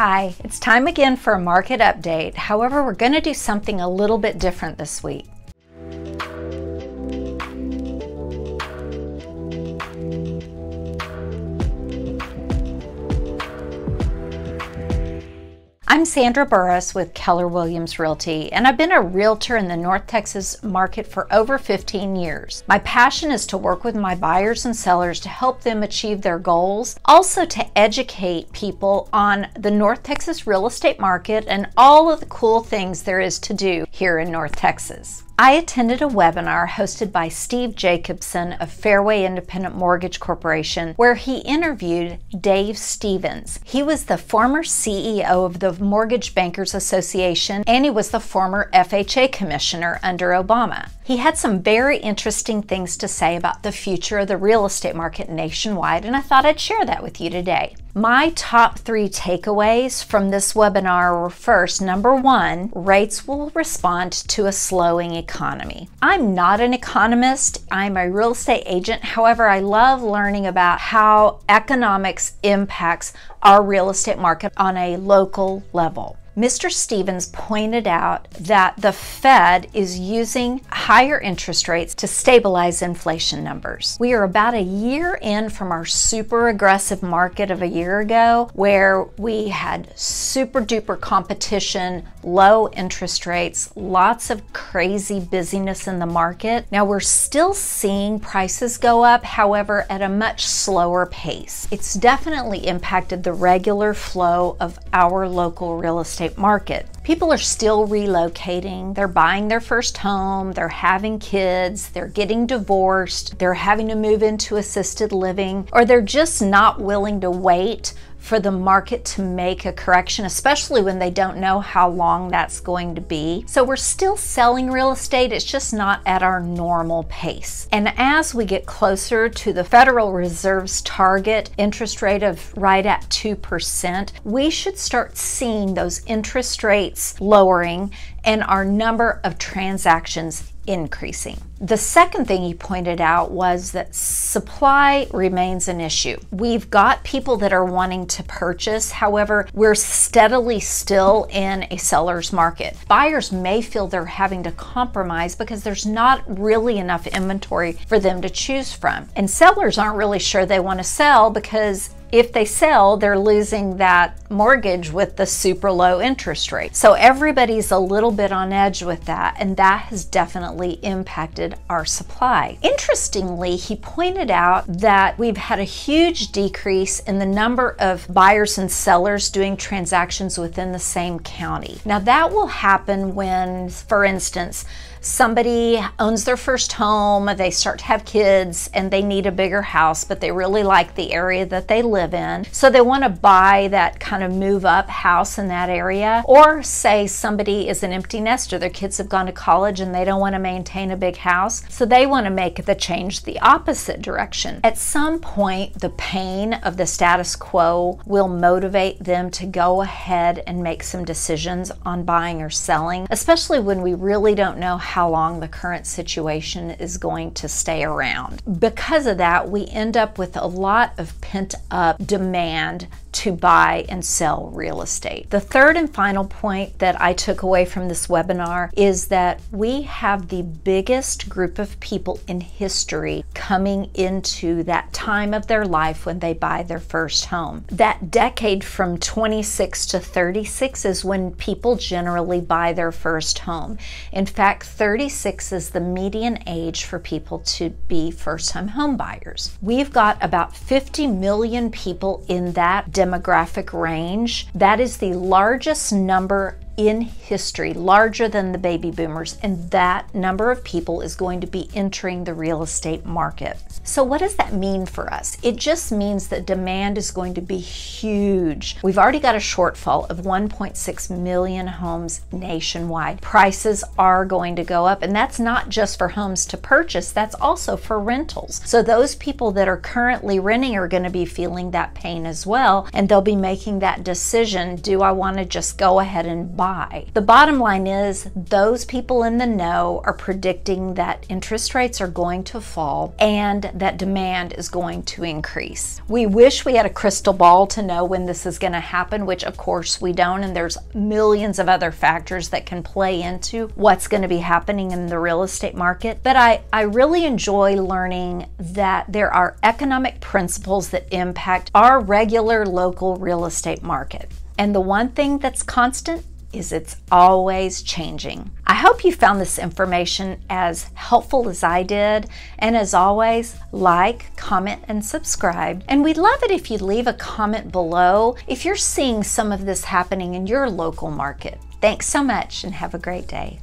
Hi, it's time again for a market update. However, we're going to do something a little bit different this week. I'm Sandra Burris with Keller Williams Realty, and I've been a realtor in the North Texas market for over 15 years. My passion is to work with my buyers and sellers to help them achieve their goals, also to educate people on the North Texas real estate market and all of the cool things there is to do here in North Texas. I attended a webinar hosted by Steve Jacobson of Fairway Mortgage Corporation, where he interviewed Dave Stevens. He was the former CEO of the Mortgage Bankers Association, and he was the former FHA commissioner under Obama. He had some very interesting things to say about the future of the real estate market nationwide, and I thought I'd share that with you today. My top 3 takeaways from this webinar were: first, number 1, rates will respond to a slowing economy. I'm not an economist, I'm a real estate agent. However, I love learning about how economics impacts our real estate market on a local level. Mr. Stevens pointed out that the Fed is using higher interest rates to stabilize inflation numbers. We are about a year in from our super aggressive market of a year ago, where we had super duper competition, low interest rates, lots of crazy busyness in the market. Now we're still seeing prices go up, however, at a much slower pace. It's definitely impacted the regular flow of our local real estate market. People are still relocating, they're buying their first home, they're having kids, they're getting divorced, they're having to move into assisted living, or they're just not willing to wait for the market to make a correction, especially when they don't know how long that's going to be. So we're still selling real estate, it's just not at our normal pace. And as we get closer to the Federal Reserve's target interest rate of right at 2%, we should start seeing those interest rates lowering and our number of transactions increasing. The second thing he pointed out was that supply remains an issue. We've got people that are wanting to purchase, however, we're steadily still in a seller's market. Buyers may feel they're having to compromise because there's not really enough inventory for them to choose from. And sellers aren't really sure they want to sell because if they sell, they're losing that mortgage with the super low interest rate. So everybody's a little bit on edge with that, and that has definitely impacted our supply. Interestingly, he pointed out that we've had a huge decrease in the number of buyers and sellers doing transactions within the same county. Now that will happen when, for instance, somebody owns their first home, they start to have kids, and they need a bigger house, but they really like the area that they live in. So they want to buy that kind of move up house in that area. Or say somebody is an empty nester, their kids have gone to college and they don't want to maintain a big house, so they want to make the change the opposite direction. At some point, the pain of the status quo will motivate them to go ahead and make some decisions on buying or selling, especially when we really don't know how long the current situation is going to stay around. Because of that, we end up with a lot of pent-up demand to buy and sell real estate. The third and final point that I took away from this webinar is that we have the biggest group of people in history coming into that time of their life when they buy their first home. That decade from 26 to 36 is when people generally buy their first home. In fact, 36 is the median age for people to be first-time home buyers. We've got about 50 million people in that demographic range. That is the largest number in history, larger than the baby boomers, and that number of people is going to be entering the real estate market. So what does that mean for us? It just means that demand is going to be huge. We've already got a shortfall of 1.6 million homes nationwide. Prices are going to go up, and that's not just for homes to purchase, that's also for rentals. So those people that are currently renting are going to be feeling that pain as well, and they'll be making that decision, do I want to just go ahead and buy. The bottom line is those people in the know are predicting that interest rates are going to fall and that demand is going to increase. We wish we had a crystal ball to know when this is going to happen, which of course we don't, and there's millions of other factors that can play into what's going to be happening in the real estate market. But I really enjoy learning that there are economic principles that impact our regular local real estate market. And the one thing that's constant is it's always changing. I hope you found this information as helpful as I did. And as always, like, comment, and subscribe. And we'd love it if you'd leave a comment below if you're seeing some of this happening in your local market. Thanks so much and have a great day.